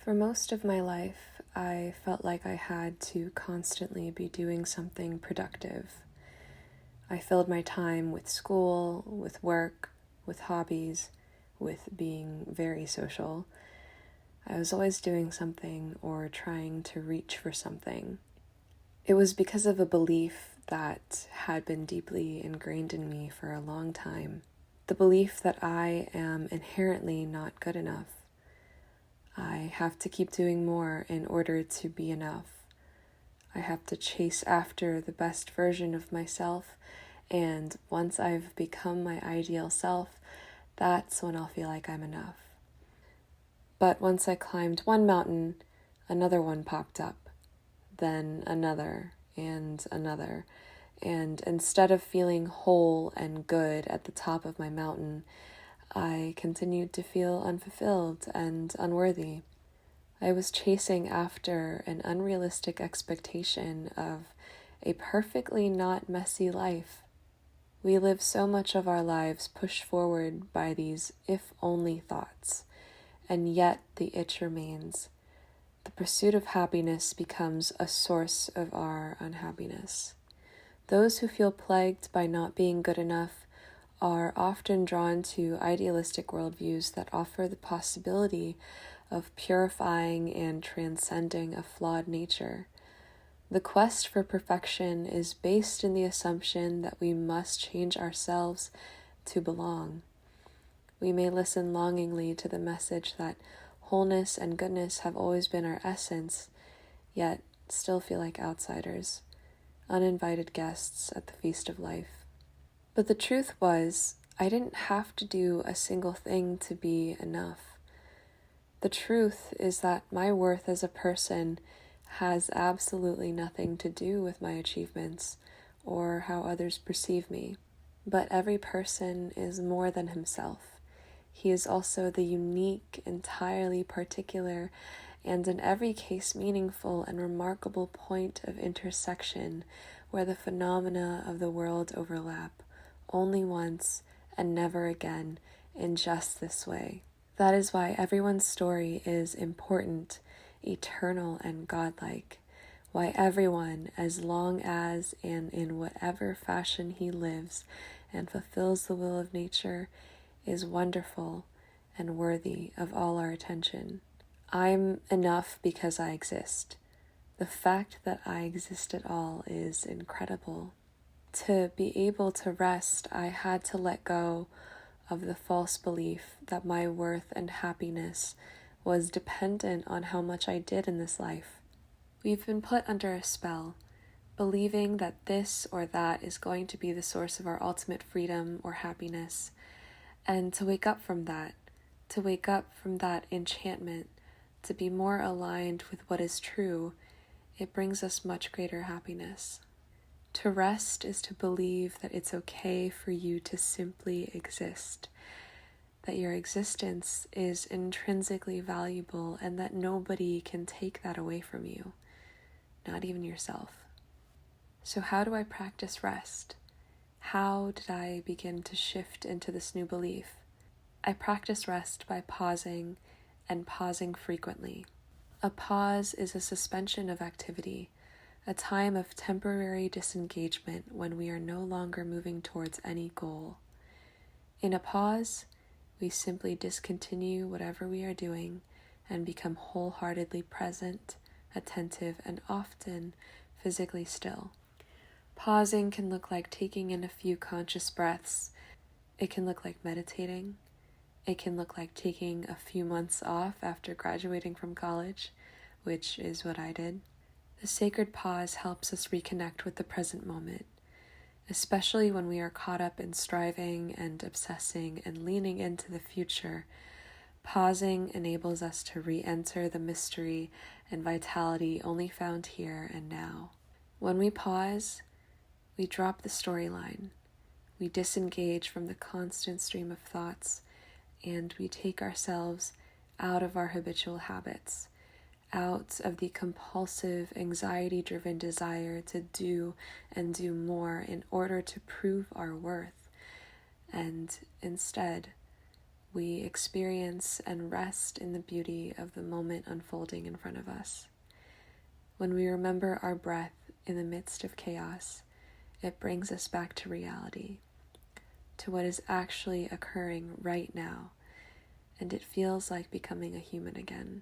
For most of my life, I felt like I had to constantly be doing something productive. I filled my time with school, with work, with hobbies, with being very social. I was always doing something or trying to reach for something. It was because of a belief that had been deeply ingrained in me for a long time. The belief that I am inherently not good enough. I have to keep doing more in order to be enough. I have to chase after the best version of myself, and once I've become my ideal self, that's when I'll feel like I'm enough. But once I climbed one mountain, another one popped up, then another and another, and instead of feeling whole and good at the top of my mountain, I continued to feel unfulfilled and unworthy. I was chasing after an unrealistic expectation of a perfectly not messy life. We live so much of our lives pushed forward by these if-only thoughts, and yet the itch remains. The pursuit of happiness becomes a source of our unhappiness. Those who feel plagued by not being good enough are often drawn to idealistic worldviews that offer the possibility of purifying and transcending a flawed nature. The quest for perfection is based in the assumption that we must change ourselves to belong. We may listen longingly to the message that wholeness and goodness have always been our essence, yet still feel like outsiders, uninvited guests at the feast of life. But the truth was, I didn't have to do a single thing to be enough. The truth is that my worth as a person has absolutely nothing to do with my achievements or how others perceive me. But every person is more than himself. He is also the unique, entirely particular, and in every case meaningful and remarkable point of intersection where the phenomena of the world overlap, only once and never again, in just this way. That is why everyone's story is important, eternal, and godlike. Why everyone, as long as and in whatever fashion he lives and fulfills the will of nature, is wonderful and worthy of all our attention. I'm enough because I exist. The fact that I exist at all is incredible. To be able to rest, I had to let go of the false belief that my worth and happiness was dependent on how much I did in this life. We've been put under a spell, believing that this or that is going to be the source of our ultimate freedom or happiness, and to wake up from that enchantment, to be more aligned with what is true, it brings us much greater happiness. To rest is to believe that it's okay for you to simply exist, that your existence is intrinsically valuable and that nobody can take that away from you, not even yourself. So how do I practice rest? How did I begin to shift into this new belief? I practice rest by pausing and pausing frequently. A pause is a suspension of activity, a time of temporary disengagement when we are no longer moving towards any goal. In a pause, we simply discontinue whatever we are doing and become wholeheartedly present, attentive, and often physically still. Pausing can look like taking in a few conscious breaths. It can look like meditating. It can look like taking a few months off after graduating from college, which is what I did. The sacred pause helps us reconnect with the present moment, especially when we are caught up in striving and obsessing and leaning into the future. Pausing enables us to re-enter the mystery and vitality only found here and now. When we pause, we drop the storyline, we disengage from the constant stream of thoughts, and we take ourselves out of our habitual habits, out of the compulsive, anxiety-driven desire to do and do more in order to prove our worth. And instead, we experience and rest in the beauty of the moment unfolding in front of us. When we remember our breath in the midst of chaos, it brings us back to reality, to what is actually occurring right now, and it feels like becoming a human again.